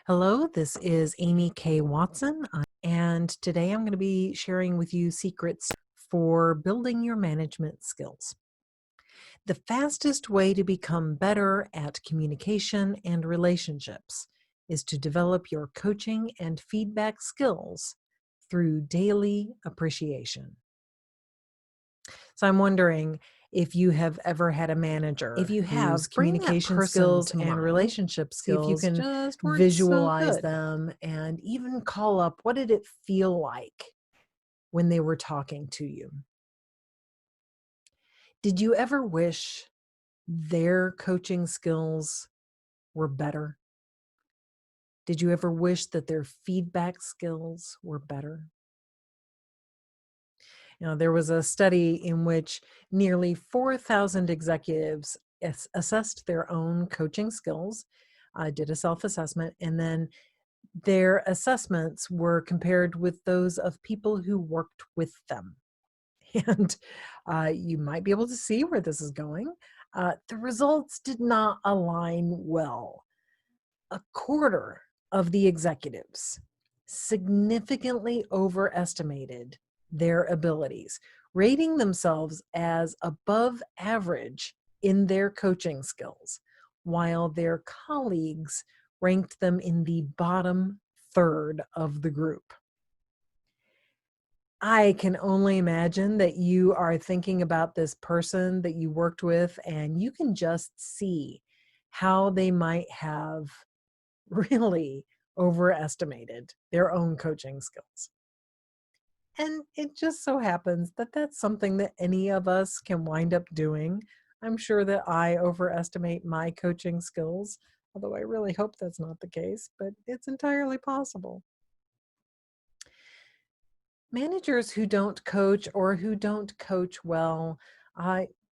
Hello, this is Amy K. Watson, and today I'm going to be sharing with you secrets for building your management skills. The fastest way to become better at communication and relationships is to develop your coaching and feedback skills through daily appreciation. So I'm wondering if you have ever had a manager. If you whose have, bring that communication person skills to and mind. relationship See if you skills can just weren't so visualize good. them and even call up what did it feel like when they were talking to you. Did you ever wish their coaching skills were better? Did you ever wish that their feedback skills were better? There was a study in which nearly 4,000 executives assessed their own coaching skills, did a self-assessment, and then their assessments were compared with those of people who worked with them. And you might be able to see where this is going. The results did not align well. A quarter of the executives significantly overestimated their abilities, rating themselves as above average in their coaching skills, while their colleagues ranked them in the bottom third of the group. I can only imagine that you are thinking about this person that you worked with, and you can just see how they might have really overestimated their own coaching skills. And it just so happens that that's something that any of us can wind up doing. I'm sure that I overestimate my coaching skills, although I really hope that's not the case, but it's entirely possible. Managers who don't coach or who don't coach well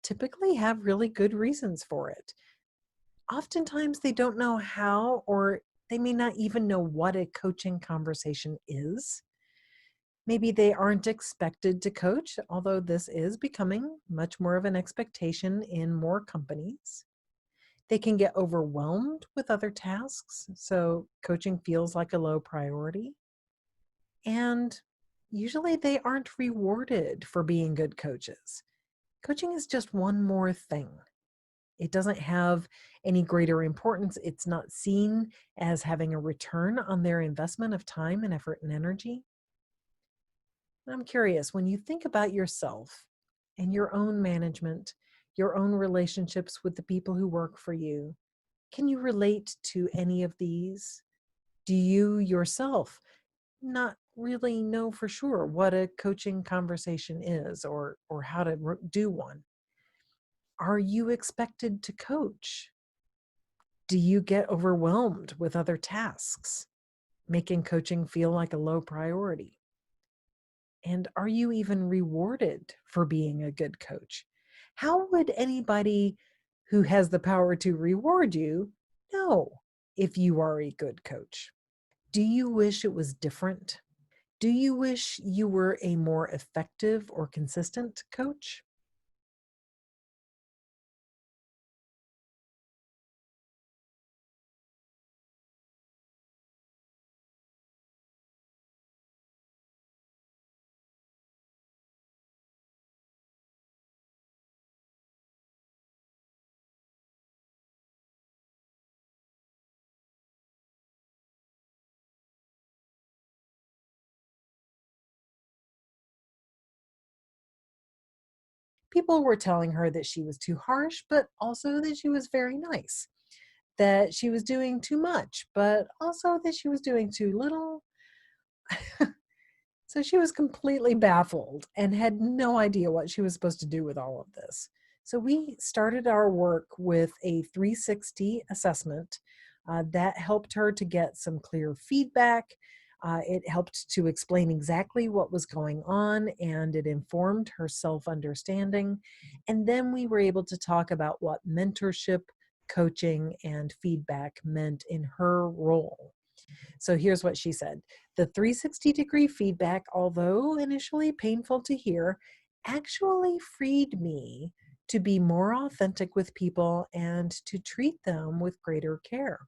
typically have really good reasons for it. Oftentimes, they don't know how, or they may not even know what a coaching conversation is. Maybe they aren't expected to coach, although this is becoming much more of an expectation in more companies. They can get overwhelmed with other tasks, so coaching feels like a low priority. And usually they aren't rewarded for being good coaches. Coaching is just one more thing. It doesn't have any greater importance. It's not seen as having a return on their investment of time and effort and energy. I'm curious, when you think about yourself and your own management, your own relationships with the people who work for you, can you relate to any of these? Do you yourself not really know for sure what a coaching conversation is or how to do one? Are you expected to coach? Do you get overwhelmed with other tasks, making coaching feel like a low priority? And are you even rewarded for being a good coach? How would anybody who has the power to reward you know if you are a good coach? Do you wish it was different? Do you wish you were a more effective or consistent coach? People were telling her that she was too harsh, but also that she was very nice, that she was doing too much, but also that she was doing too little. So she was completely baffled and had no idea what she was supposed to do with all of this. So we started our work with a 360 assessment that helped her to get some clear feedback. It helped to explain exactly what was going on, and it informed her self understanding. And then we were able to talk about what mentorship, coaching, and feedback meant in her role. So here's what she said. The 360-degree feedback, although initially painful to hear, actually freed me to be more authentic with people and to treat them with greater care.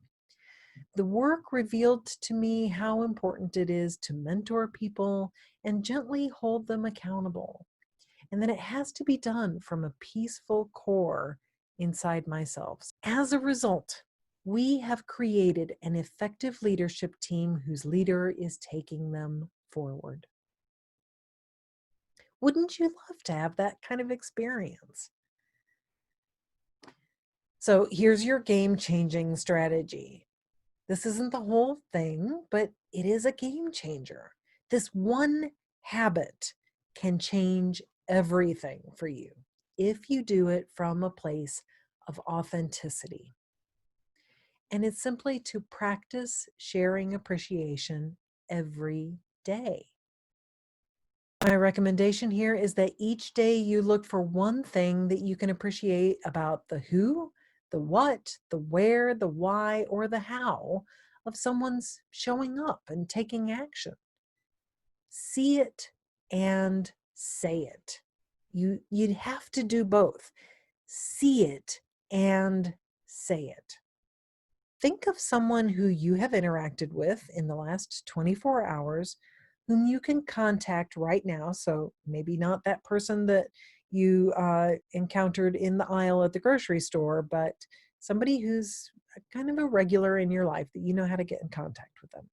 The work revealed to me how important it is to mentor people and gently hold them accountable, and that it has to be done from a peaceful core inside myself. As a result, we have created an effective leadership team whose leader is taking them forward. Wouldn't you love to have that kind of experience? So here's your game-changing strategy. This isn't the whole thing, but it is a game changer. This one habit can change everything for you if you do it from a place of authenticity. And it's simply to practice sharing appreciation every day. My recommendation here is that each day you look for one thing that you can appreciate about the who, the what, the where, the why, or the how of someone's showing up and taking action. See it and say it. You'd have to do both. See it and say it. Think of someone who you have interacted with in the last 24 hours whom you can contact right now. So maybe not that person that you encountered in the aisle at the grocery store, but somebody who's kind of a regular in your life that you know how to get in contact with them.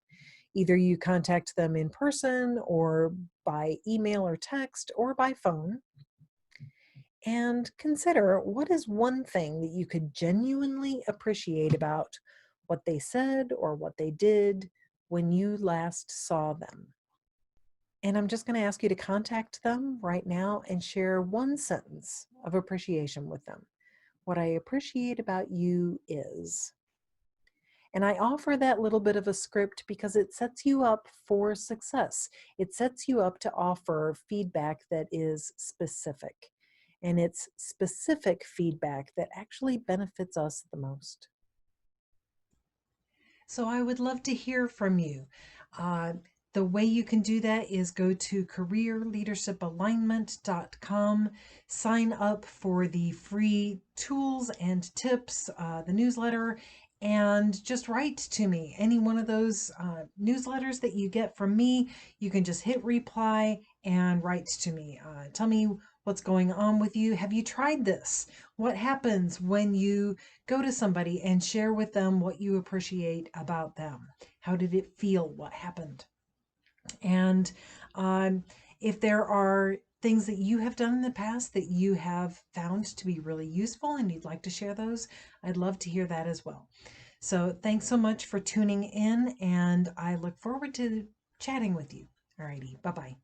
Either you contact them in person or by email or text or by phone, and consider what is one thing that you could genuinely appreciate about what they said or what they did when you last saw them. And I'm just going to ask you to contact them right now and share one sentence of appreciation with them. What I appreciate about you is. And I offer that little bit of a script because it sets you up for success. It sets you up to offer feedback that is specific. And it's specific feedback that actually benefits us the most. So I would love to hear from you. Uh, the way you can do that is go to careerleadershipalignment.com, sign up for the free tools and tips, the newsletter, and just write to me. Any one of those newsletters that you get from me, you can just hit reply and write to me. Tell me what's going on with you. Have you tried this? What happens when you go to somebody and share with them what you appreciate about them? How did it feel? What happened? And if there are things that you have done in the past that you have found to be really useful and you'd like to share those, I'd love to hear that as well. So thanks so much for tuning in, and I look forward to chatting with you. Alrighty, bye-bye.